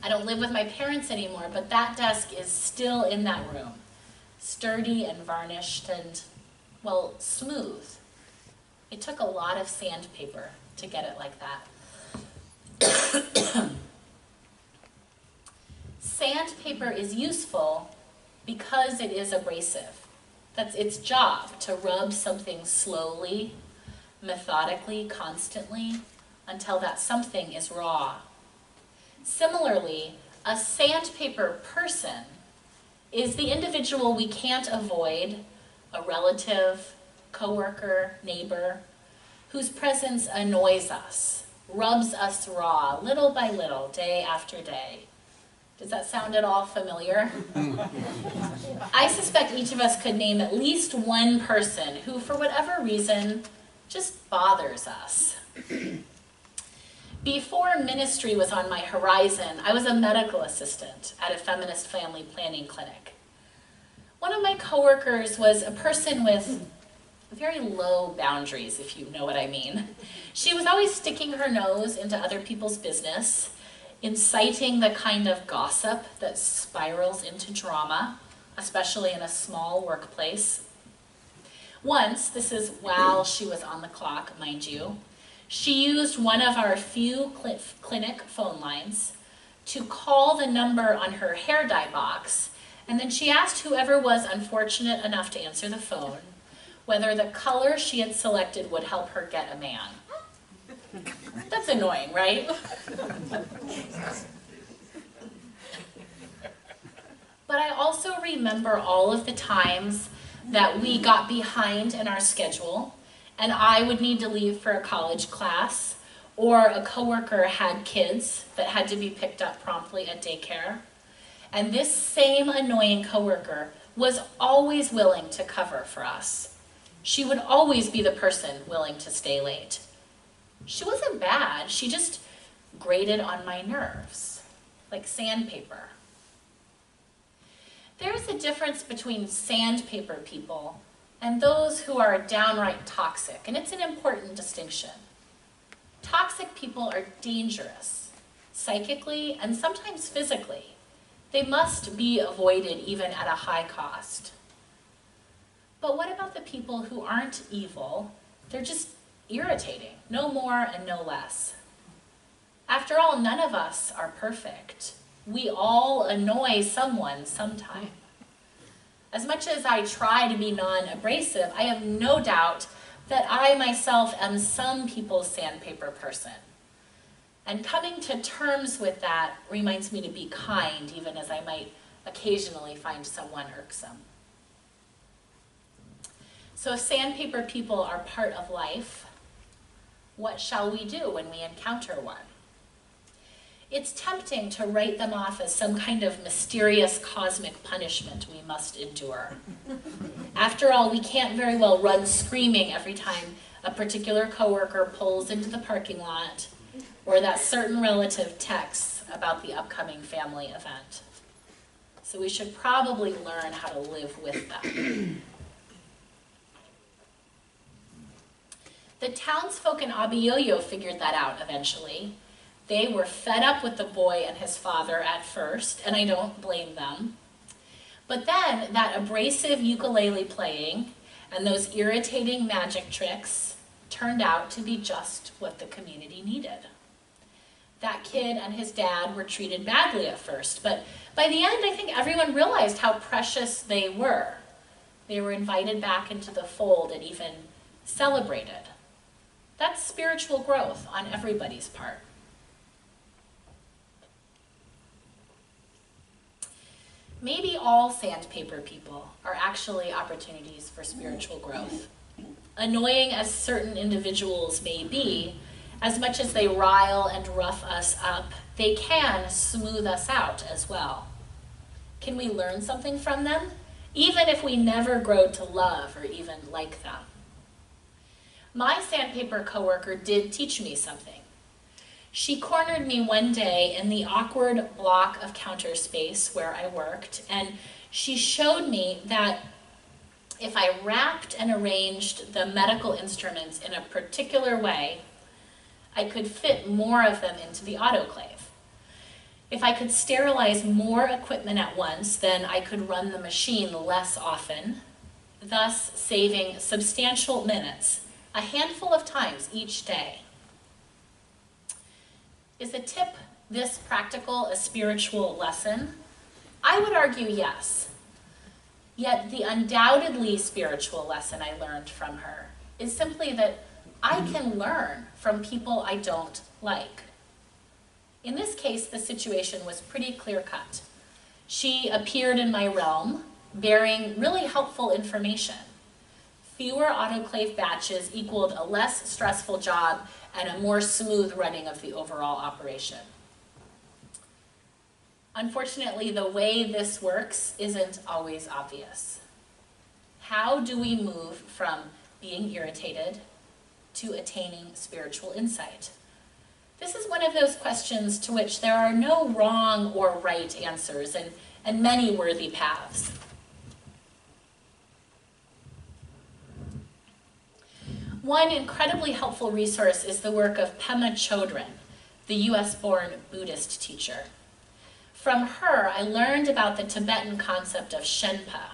I don't live with my parents anymore, but that desk is still in that room, sturdy and varnished and, well, smooth. It took a lot of sandpaper to get it like that. Sandpaper is useful because it is abrasive. That's its job, to rub something slowly, methodically, constantly, until that something is raw. Similarly, a sandpaper person is the individual we can't avoid, a relative, coworker, neighbor, whose presence annoys us, rubs us raw, little by little, day after day. Does that sound at all familiar? I suspect each of us could name at least one person who, for whatever reason, just bothers us. Before ministry was on my horizon, I was a medical assistant at a feminist family planning clinic. One of my coworkers was a person with very low boundaries, if you know what I mean. She was always sticking her nose into other people's business, inciting the kind of gossip that spirals into drama, especially in a small workplace. Once, this is while she was on the clock, mind you, she used one of our few clinic phone lines to call the number on her hair dye box, and then she asked whoever was unfortunate enough to answer the phone whether the color she had selected would help her get a man. That's annoying, right? But I also remember all of the times that we got behind in our schedule and I would need to leave for a college class, or a coworker had kids that had to be picked up promptly at daycare. And this same annoying coworker was always willing to cover for us. She would always be the person willing to stay late. She wasn't bad, she just grated on my nerves, like sandpaper. There's a difference between sandpaper people and those who are downright toxic, and it's an important distinction. Toxic people are dangerous, psychically and sometimes physically. They must be avoided even at a high cost. But what about the people who aren't evil? They're just irritating, no more and no less. After all, none of us are perfect. We all annoy someone sometime. As much as I try to be non-abrasive, I have no doubt that I myself am some people's sandpaper person. And coming to terms with that reminds me to be kind, even as I might occasionally find someone irksome. So if sandpaper people are part of life, what shall we do when we encounter one? It's tempting to write them off as some kind of mysterious cosmic punishment we must endure. After all, we can't very well run screaming every time a particular coworker pulls into the parking lot or that certain relative texts about the upcoming family event. So we should probably learn how to live with them. The townsfolk in Abiyoyo figured that out eventually. They were fed up with the boy and his father at first, and I don't blame them. But then that abrasive ukulele playing and those irritating magic tricks turned out to be just what the community needed. That kid and his dad were treated badly at first, but by the end I think everyone realized how precious they were. They were invited back into the fold and even celebrated. That's spiritual growth on everybody's part. Maybe all sandpaper people are actually opportunities for spiritual growth. Annoying as certain individuals may be, as much as they rile and rough us up, they can smooth us out as well. Can we learn something from them, even if we never grow to love or even like them? My sandpaper coworker did teach me something. She cornered me one day in the awkward block of counter space where I worked, and she showed me that if I wrapped and arranged the medical instruments in a particular way, I could fit more of them into the autoclave. If I could sterilize more equipment at once, then I could run the machine less often, thus saving substantial minutes, a handful of times each day. Is a tip this practical a spiritual lesson? I would argue yes. Yet the undoubtedly spiritual lesson I learned from her is simply that I can learn from people I don't like. In this case, the situation was pretty clear-cut. She appeared in my realm, bearing really helpful information. Fewer autoclave batches equaled a less stressful job and a more smooth running of the overall operation. Unfortunately, the way this works isn't always obvious. How do we move from being irritated to attaining spiritual insight? This is one of those questions to which there are no wrong or right answers and many worthy paths. One incredibly helpful resource is the work of Pema Chodron, the US-born Buddhist teacher. From her, I learned about the Tibetan concept of Shenpa,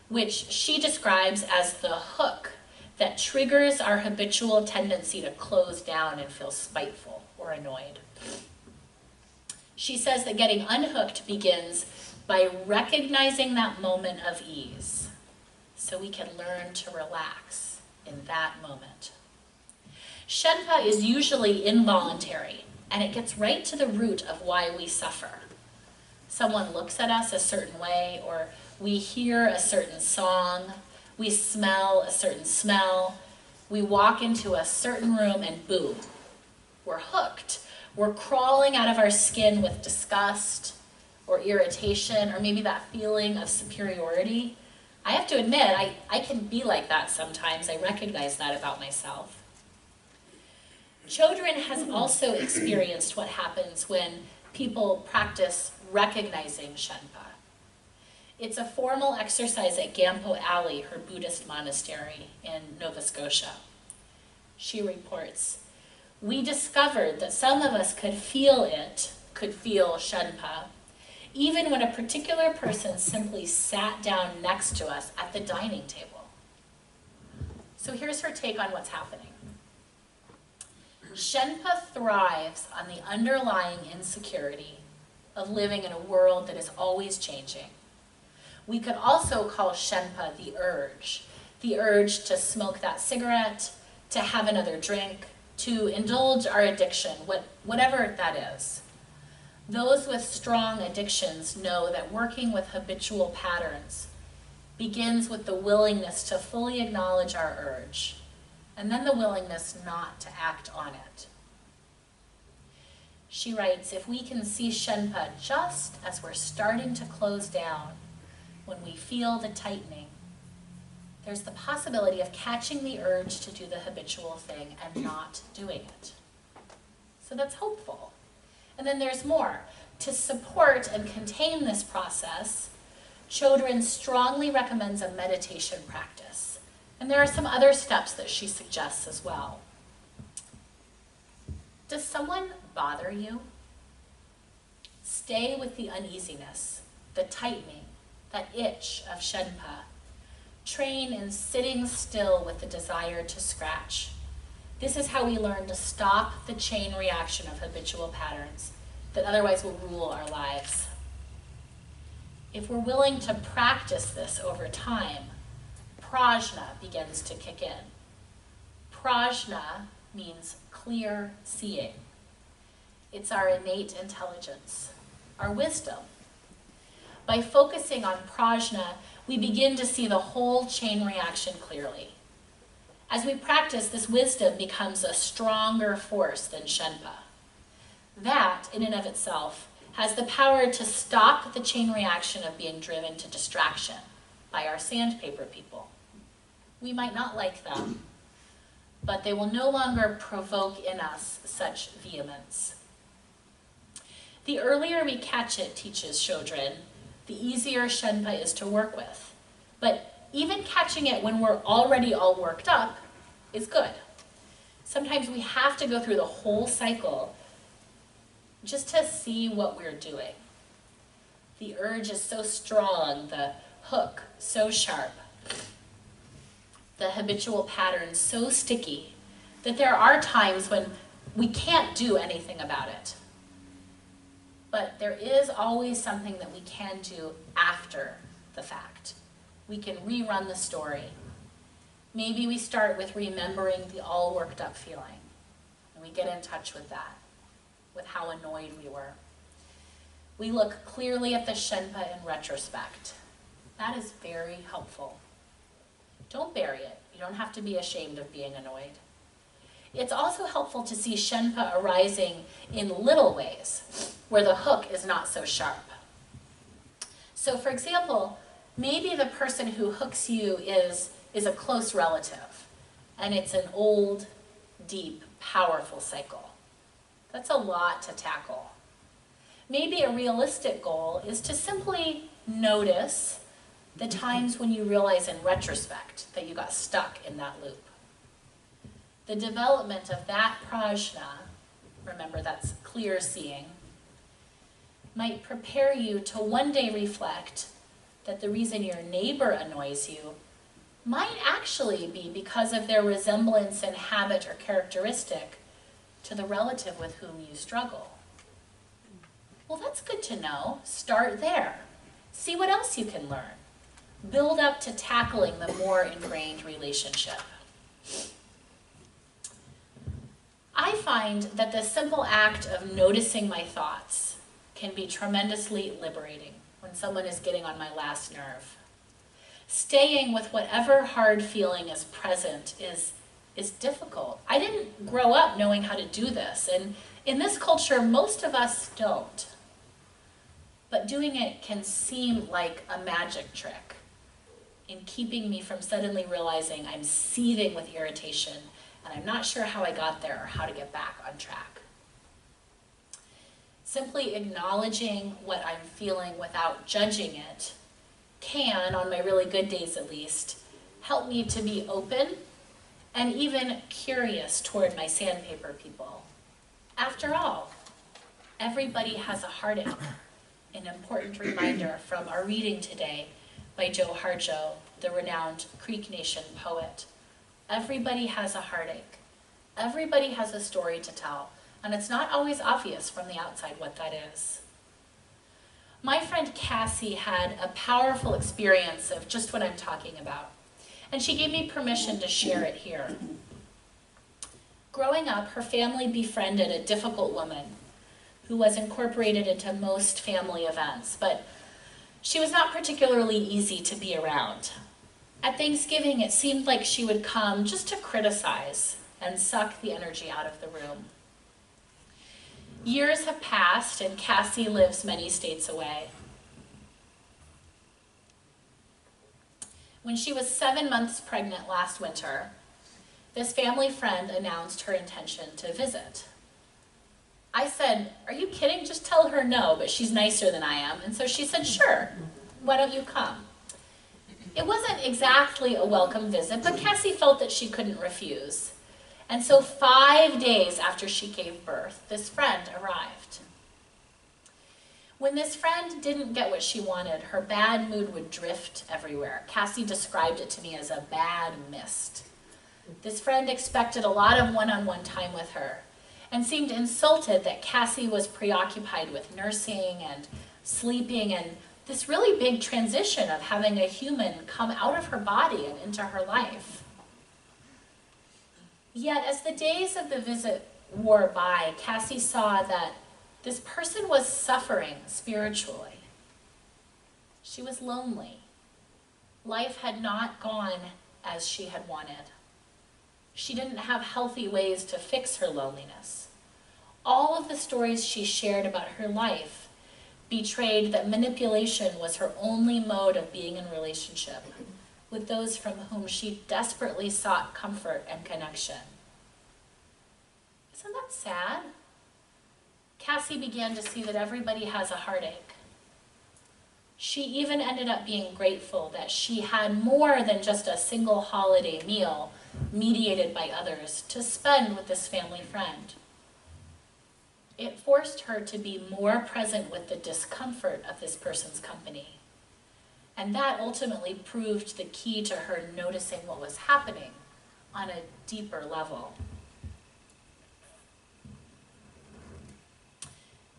which she describes as the hook that triggers our habitual tendency to close down and feel spiteful or annoyed. She says that getting unhooked begins by recognizing that moment of ease, so we can learn to relax in that moment. Shenpa is usually involuntary, and it gets right to the root of why we suffer. Someone looks at us a certain way, or we hear a certain song, we smell a certain smell, we walk into a certain room and boom, we're hooked. We're crawling out of our skin with disgust or irritation, or maybe that feeling of superiority. I have to admit, I can be like that sometimes. I recognize that about myself. Chodron has also experienced what happens when people practice recognizing Shenpa. It's a formal exercise at Gampo Alley, her Buddhist monastery in Nova Scotia. She reports, "We discovered that some of us could feel Shenpa, even when a particular person simply sat down next to us at the dining table." So here's her take on what's happening. Shenpa thrives on the underlying insecurity of living in a world that is always changing. We could also call Shenpa the urge to smoke that cigarette, to have another drink, to indulge our addiction, whatever that is. Those with strong addictions know that working with habitual patterns begins with the willingness to fully acknowledge our urge, and then the willingness not to act on it. She writes, if we can see Shenpa just as we're starting to close down, when we feel the tightening, there's the possibility of catching the urge to do the habitual thing and not doing it. So that's hopeful. And then there's more. To support and contain this process, Chodron strongly recommends a meditation practice. And there are some other steps that she suggests as well. Does someone bother you? Stay with the uneasiness, the tightening, that itch of Shenpa. Train in sitting still with the desire to scratch. This is how we learn to stop the chain reaction of habitual patterns that otherwise will rule our lives. If we're willing to practice this over time, prajna begins to kick in. Prajna means clear seeing. It's our innate intelligence, our wisdom. By focusing on prajna, we begin to see the whole chain reaction clearly. As we practice, this wisdom becomes a stronger force than Shenpa. That, in and of itself, has the power to stop the chain reaction of being driven to distraction by our sandpaper people. We might not like them, but they will no longer provoke in us such vehemence. The earlier we catch it, teaches Chodron, the easier Shenpa is to work with. But even catching it when we're already all worked up is good. Sometimes we have to go through the whole cycle just to see what we're doing. The urge is so strong, the hook so sharp, the habitual pattern so sticky, that there are times when we can't do anything about it. But there is always something that we can do after the fact. We can rerun the story. Maybe we start with remembering the all worked up feeling, and we get in touch with that, with how annoyed we were. We look clearly at the Shenpa in retrospect. That is very helpful. Don't bury it. You don't have to be ashamed of being annoyed. It's also helpful to see Shenpa arising in little ways, where the hook is not so sharp. So for example, maybe the person who hooks you is a close relative, and it's an old, deep, powerful cycle. That's a lot to tackle. Maybe a realistic goal is to simply notice the times when you realize in retrospect that you got stuck in that loop. The development of that prajna, remember that's clear seeing, might prepare you to one day reflect that the reason your neighbor annoys you might actually be because of their resemblance in habit or characteristic to the relative with whom you struggle. Well, that's good to know. Start there. See what else you can learn. Build up to tackling the more ingrained relationship. I find that the simple act of noticing my thoughts can be tremendously liberating when someone is getting on my last nerve. Staying with whatever hard feeling is present is difficult. I didn't grow up knowing how to do this, and in this culture, most of us don't. But doing it can seem like a magic trick in keeping me from suddenly realizing I'm seething with irritation and I'm not sure how I got there or how to get back on track. Simply acknowledging what I'm feeling without judging it can, on my really good days at least, help me to be open and even curious toward my sandpaper people. After all, everybody has a heartache. An important reminder from our reading today by Joe Harjo, the renowned Creek Nation poet. Everybody has a heartache. Everybody has a story to tell, and it's not always obvious from the outside what that is. My friend Cassie had a powerful experience of just what I'm talking about, and she gave me permission to share it here. Growing up, her family befriended a difficult woman who was incorporated into most family events, but she was not particularly easy to be around. At Thanksgiving, it seemed like she would come just to criticize and suck the energy out of the room. Years have passed, and Cassie lives many states away. When she was 7 months pregnant last winter, this family friend announced her intention to visit. I said, "Are you kidding? Just tell her no," but she's nicer than I am. And so she said, "Sure, why don't you come?" It wasn't exactly a welcome visit, but Cassie felt that she couldn't refuse. And so 5 days after she gave birth, this friend arrived. When this friend didn't get what she wanted, her bad mood would drift everywhere. Cassie described it to me as a bad mist. This friend expected a lot of one-on-one time with her and seemed insulted that Cassie was preoccupied with nursing and sleeping and this really big transition of having a human come out of her body and into her life. Yet as the days of the visit wore by, Cassie saw that this person was suffering spiritually. She was lonely. Life had not gone as she had wanted. She didn't have healthy ways to fix her loneliness. All of the stories she shared about her life betrayed that manipulation was her only mode of being in relationship with those from whom she desperately sought comfort and connection. Isn't that sad? Cassie began to see that everybody has a heartache. She even ended up being grateful that she had more than just a single holiday meal mediated by others to spend with this family friend. It forced her to be more present with the discomfort of this person's company. And that ultimately proved the key to her noticing what was happening on a deeper level.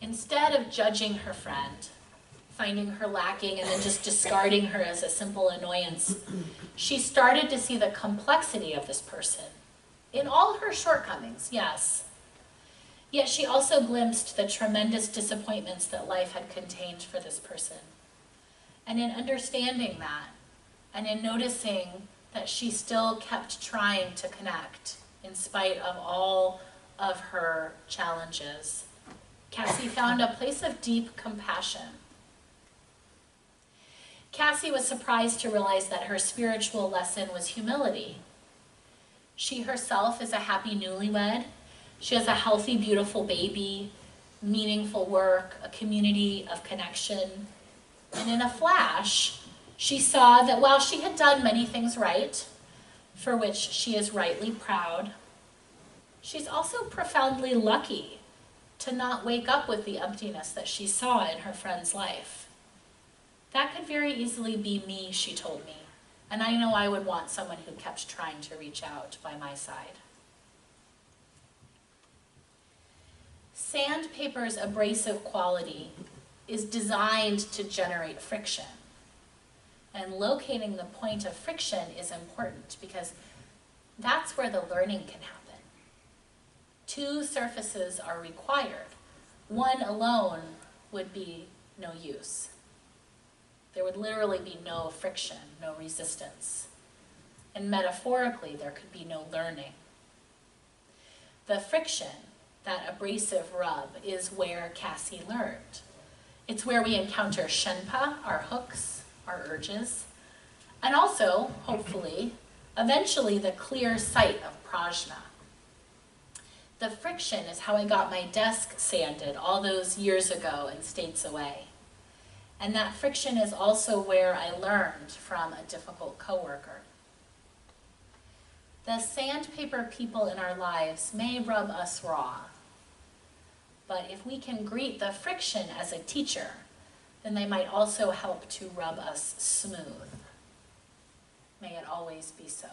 Instead of judging her friend, finding her lacking, and then just discarding her as a simple annoyance, she started to see the complexity of this person, in all her shortcomings, yes. Yet she also glimpsed the tremendous disappointments that life had contained for this person. And in understanding that, and in noticing that she still kept trying to connect in spite of all of her challenges, Cassie found a place of deep compassion. Cassie was surprised to realize that her spiritual lesson was humility. She herself is a happy newlywed. She has a healthy, beautiful baby, meaningful work, a community of connection. And in a flash, she saw that while she had done many things right, for which she is rightly proud, she's also profoundly lucky to not wake up with the emptiness that she saw in her friend's life. That could very easily be me, she told me, and I know I would want someone who kept trying to reach out by my side. Sandpaper's abrasive quality is designed to generate friction. And locating the point of friction is important because that's where the learning can happen. Two surfaces are required. One alone would be no use. There would literally be no friction, no resistance. And metaphorically, there could be no learning. The friction, that abrasive rub, is where Cassie learned. It's where we encounter shenpa, our hooks, our urges, and also, hopefully, eventually the clear sight of prajna. The friction is how I got my desk sanded all those years ago in states away. And that friction is also where I learned from a difficult coworker. The sandpaper people in our lives may rub us raw, but if we can greet the friction as a teacher, then they might also help to rub us smooth. May it always be so.